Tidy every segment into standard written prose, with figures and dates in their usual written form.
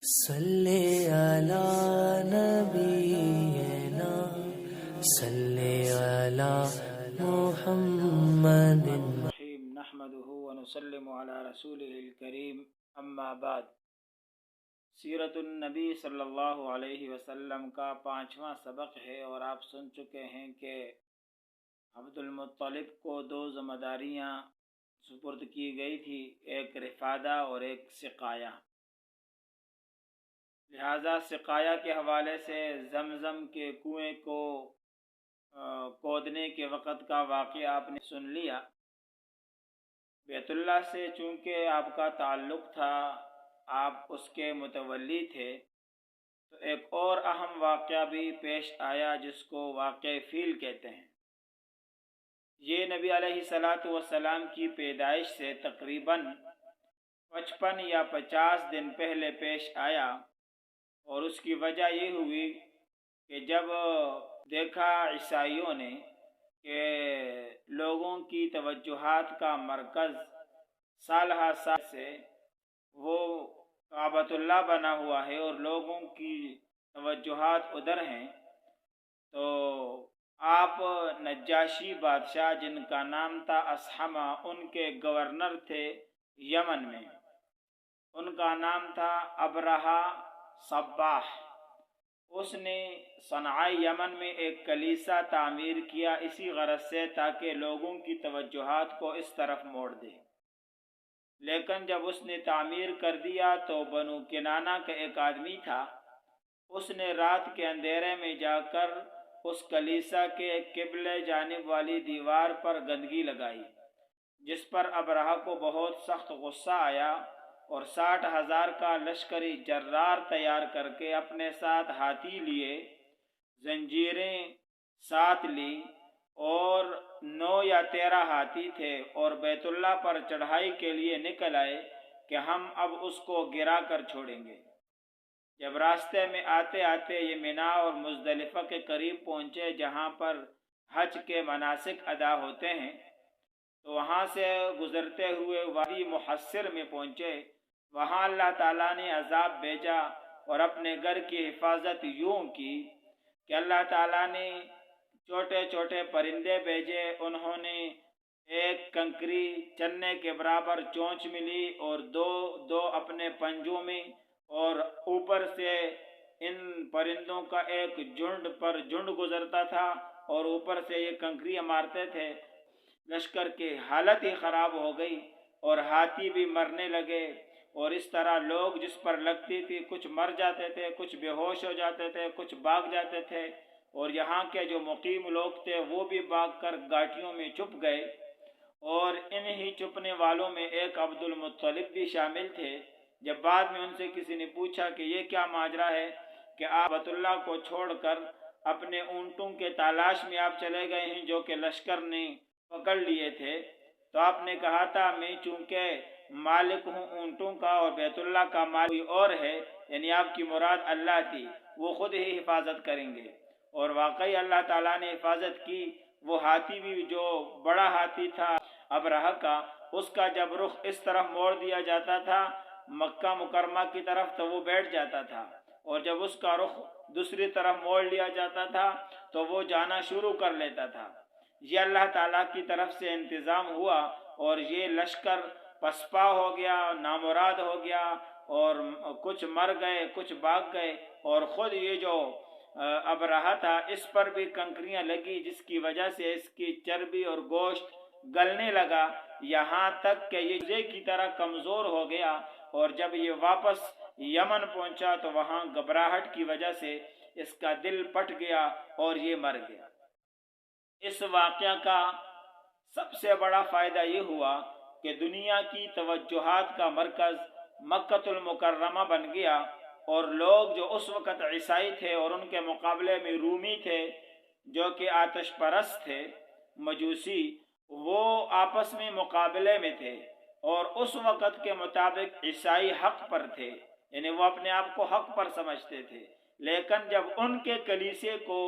صلی علی نبینا صلی علی محمد الرحیم نحمده ونسلم علی رسوله الکریم اما بعد سیرت النبی صلی اللہ علیہ وسلم کا 5واں سبق ہے، اور آپ سن چکے ہیں کہ عبد المطلب کو 2 ذمہ داریاں سپرد کی گئی تھی، ایک رفادہ اور ایک سقایہ۔ لہذا سقایہ کے حوالے سے زمزم کے کنویں کو کھودنے کے وقت کا واقعہ آپ نے سن لیا۔ بیت اللہ سے چونکہ آپ کا تعلق تھا، آپ اس کے متولی تھے، تو ایک اور اہم واقعہ بھی پیش آیا جس کو واقعہ فیل کہتے ہیں۔ یہ نبی علیہ السلام کی پیدائش سے تقریباً 55 یا 50 دن پہلے پیش آیا، اور اس کی وجہ یہ ہوئی کہ جب دیکھا عیسائیوں نے کہ لوگوں کی توجہات کا مرکز سال ہر سال سے وہ کعبۃ اللہ بنا ہوا ہے اور لوگوں کی توجہات ادھر ہیں، تو آپ نجاشی بادشاہ جن کا نام تھا اسحمہ، ان کے گورنر تھے یمن میں، ان کا نام تھا ابرہہ صباح۔ اس نے صنعاء یمن میں ایک کلیسا تعمیر کیا اسی غرض سے تاکہ لوگوں کی توجہات کو اس طرف موڑ دے۔ لیکن جب اس نے تعمیر کر دیا تو بنو کنانہ کا ایک آدمی تھا، اس نے رات کے اندھیرے میں جا کر اس کلیسا کے قبلے جانب والی دیوار پر گندگی لگائی، جس پر ابرہہ کو بہت سخت غصہ آیا، اور 60,000 کا لشکری جرار تیار کر کے اپنے ساتھ ہاتھی لیے، زنجیریں ساتھ لی، اور 9 یا 13 ہاتھی تھے، اور بیت اللہ پر چڑھائی کے لیے نکل آئے کہ ہم اب اس کو گرا کر چھوڑیں گے۔ جب راستے میں آتے آتے یہ مینا اور مزدلفہ کے قریب پہنچے جہاں پر حج کے مناسک ادا ہوتے ہیں، تو وہاں سے گزرتے ہوئے وادی محصر میں پہنچے۔ وہاں اللہ تعالیٰ نے عذاب بھیجا اور اپنے گھر کی حفاظت یوں کی کہ اللہ تعالیٰ نے چھوٹے چھوٹے پرندے بھیجے، انہوں نے ایک کنکری چنے کے برابر چونچ ملی اور دو اپنے پنجوں میں، اور اوپر سے ان پرندوں کا ایک جھنڈ پر جھنڈ گزرتا تھا اور اوپر سے یہ کنکریاں مارتے تھے۔ لشکر کی حالت ہی خراب ہو گئی اور ہاتھی بھی مرنے لگے، اور اس طرح لوگ جس پر لگتی تھی کچھ مر جاتے تھے، کچھ بے ہوش ہو جاتے تھے، کچھ بھاگ جاتے تھے، اور یہاں کے جو مقیم لوگ تھے وہ بھی بھاگ کر گھاٹیوں میں چھپ گئے، اور انہی چھپنے والوں میں ایک عبد المطلب بھی شامل تھے۔ جب بعد میں ان سے کسی نے پوچھا کہ یہ کیا ماجرا ہے کہ آپ بیت اللہ کو چھوڑ کر اپنے اونٹوں کے تلاش میں آپ چلے گئے ہیں جو کہ لشکر نے پکڑ لیے تھے، تو آپ نے کہا تھا میں چونکہ مالک ہوں اونٹوں کا اور بیت اللہ کا مالک کوئی اور ہے، یعنی آپ کی مراد اللہ تھی، وہ خود ہی حفاظت کریں گے، اور واقعی اللہ تعالیٰ نے حفاظت کی۔ وہ ہاتھی بھی جو بڑا ہاتھی تھا ابرہہ کا، اس کا جب رخ اس طرف موڑ دیا جاتا تھا مکہ مکرمہ کی طرف تو وہ بیٹھ جاتا تھا، اور جب اس کا رخ دوسری طرف موڑ لیا جاتا تھا تو وہ جانا شروع کر لیتا تھا۔ یہ اللہ تعالیٰ کی طرف سے انتظام ہوا، اور یہ لشکر پسپا ہو گیا، نامراد ہو گیا، اور کچھ مر گئے، کچھ بھاگ گئے، اور خود یہ جو ابرہہ تھا اس پر بھی کنکریاں لگی، جس کی وجہ سے اس کی چربی اور گوشت گلنے لگا، یہاں تک کہ یہ چوزے کی طرح کمزور ہو گیا، اور جب یہ واپس یمن پہنچا تو وہاں گھبراہٹ کی وجہ سے اس کا دل پھٹ گیا اور یہ مر گیا۔ اس واقعہ کا سب سے بڑا فائدہ یہ ہوا کہ دنیا کی توجہات کا مرکز مکہ المکرمہ بن گیا، اور لوگ جو اس وقت عیسائی تھے اور ان کے مقابلے میں رومی تھے جو کہ آتش پرست تھے، مجوسی، وہ آپس میں مقابلے میں تھے، اور اس وقت کے مطابق عیسائی حق پر تھے، یعنی وہ اپنے آپ کو حق پر سمجھتے تھے، لیکن جب ان کے کلیسے کو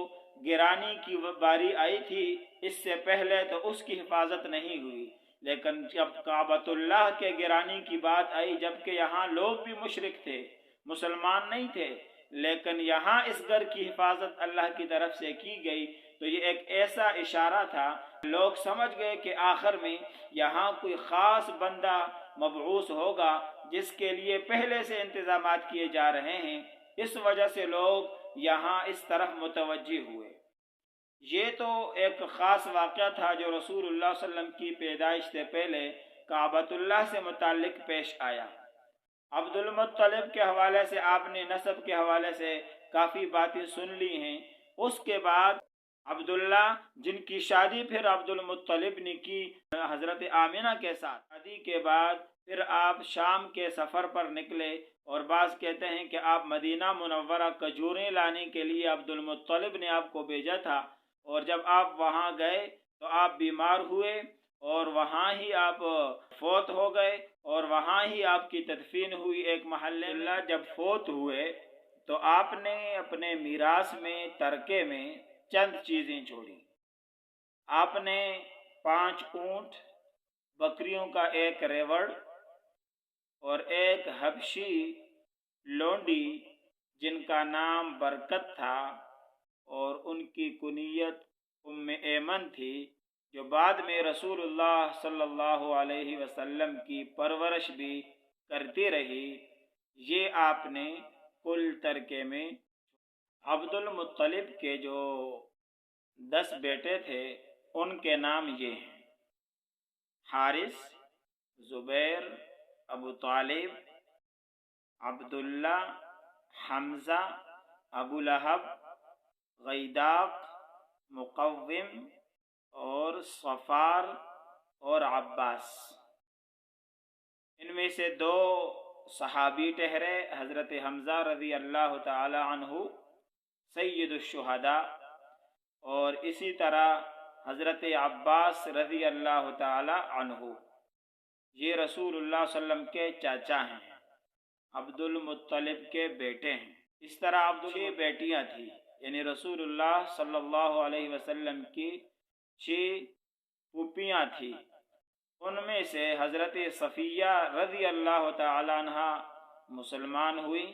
گرانی کی باری آئی تھی اس سے پہلے تو اس کی حفاظت نہیں ہوئی، لیکن جب کعبۃ اللہ کے گرانے کی بات آئی، جبکہ یہاں لوگ بھی مشرک تھے، مسلمان نہیں تھے، لیکن یہاں اس گھر کی حفاظت اللہ کی طرف سے کی گئی تو یہ ایک ایسا اشارہ تھا، لوگ سمجھ گئے کہ آخر میں یہاں کوئی خاص بندہ مبعوث ہوگا جس کے لیے پہلے سے انتظامات کیے جا رہے ہیں، اس وجہ سے لوگ یہاں اس طرف متوجہ ہوئے۔ یہ تو ایک خاص واقعہ تھا جو رسول اللہ صلی اللہ علیہ وسلم کی پیدائش سے پہلے کعبۃ اللہ سے متعلق پیش آیا۔ عبد المطلب کے حوالے سے آپ نے نسب کے حوالے سے کافی باتیں سن لی ہیں۔ اس کے بعد عبداللہ جن کی شادی پھر عبد المطلب نے کی حضرت آمنہ کے ساتھ، شادی کے بعد پھر آپ شام کے سفر پر نکلے، اور بعض کہتے ہیں کہ آپ مدینہ منورہ کھجوریں لانے کے لیے عبد المطلب نے آپ کو بھیجا تھا، اور جب آپ وہاں گئے تو آپ بیمار ہوئے اور وہاں ہی آپ فوت ہو گئے، اور وہاں ہی آپ کی تدفین ہوئی ایک محلے میں۔ جب فوت ہوئے تو آپ نے اپنے میراث میں ترکے میں چند چیزیں چھوڑی۔ آپ نے 5 اونٹ، بکریوں کا ایک ریوڑ اور ایک حبشی لونڈی جن کا نام برکت تھا اور ان کی کنیت ام ایمن تھی، جو بعد میں رسول اللہ صلی اللہ علیہ وسلم کی پرورش بھی کرتی رہی، یہ آپ نے کل ترکے میں۔ عبد المطلب کے جو 10 بیٹے تھے ان کے نام یہ ہیں: حارث، زبیر، ابو طالب، عبداللہ، حمزہ، ابو لہب، غیداق، مقوم اور صفار اور عباس۔ ان میں سے 2 صحابی ٹھہرے، حضرت حمزہ رضی اللہ تعالی عنہ سید الشہداء، اور اسی طرح حضرت عباس رضی اللہ تعالی عنہ، یہ رسول اللہ صلی اللہ علیہ وسلم کے چاچا ہیں، عبد المطلب کے بیٹے ہیں۔ اس طرح عبد 6 بیٹیاں تھیں، یعنی رسول اللہ صلی اللہ علیہ وسلم کی 6 پھوپھیاں تھیں۔ ان میں سے حضرت صفیہ رضی اللہ تعالی عنہ مسلمان ہوئی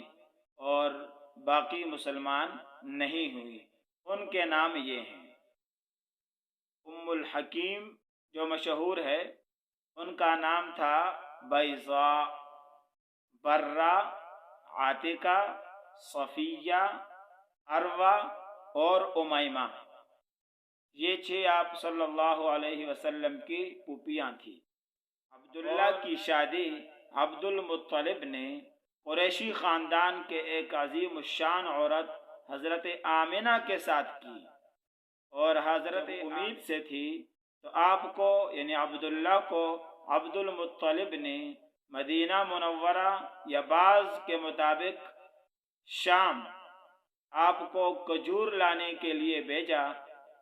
اور باقی مسلمان نہیں ہوئی۔ ان کے نام یہ ہیں: ام الحکیم جو مشہور ہے، ان کا نام تھا بیضاء، برہ، عاتکہ، صفیہ، عروہ اور امیمہ، یہ 6 آپ صلی اللہ علیہ وسلم کی پھوپھیاں تھیں۔ عبداللہ کی شادی عبد المطلب نے قریشی خاندان کے ایک عظیم الشان عورت حضرت آمنہ کے ساتھ کی، اور حضرت امید سے تھی تو آپ کو یعنی عبداللہ کو عبد المطلب نے مدینہ منورہ یا بعض کے مطابق شام آپ کو کھجور لانے کے لیے بھیجا۔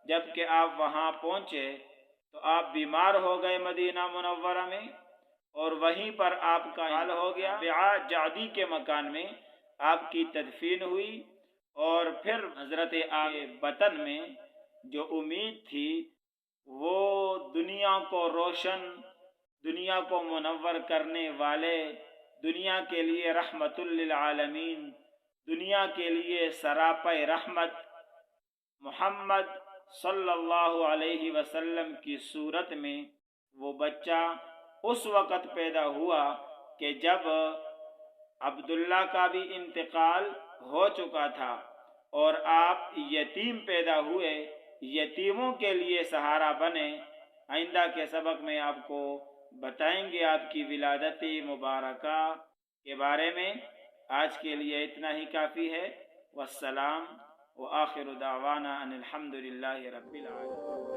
جب کہ آپ وہاں پہنچے تو آپ بیمار ہو گئے مدینہ منورہ میں، اور وہیں پر آپ کا انتقال ہو گیا۔ بیعہ جعدی کے مکان میں آپ کی تدفین ہوئی، اور پھر حضرت وطن میں جو امید تھی وہ دنیا کو روشن، دنیا کو منور کرنے والے، دنیا کے لیے رحمت للعالمین، دنیا کے لیے سراپا رحمت محمد صلی اللہ علیہ وسلم کی صورت میں وہ بچہ اس وقت پیدا ہوا کہ جب عبداللہ کا بھی انتقال ہو چکا تھا اور آپ یتیم پیدا ہوئے، یتیموں کے لیے سہارا بنے۔ آئندہ کے سبق میں آپ کو بتائیں گے آپ کی ولادت مبارکہ کے بارے میں۔ آج کے لیے اتنا ہی کافی ہے۔ والسلام وآخر دعوانا ان الحمد للہ رب العالمین۔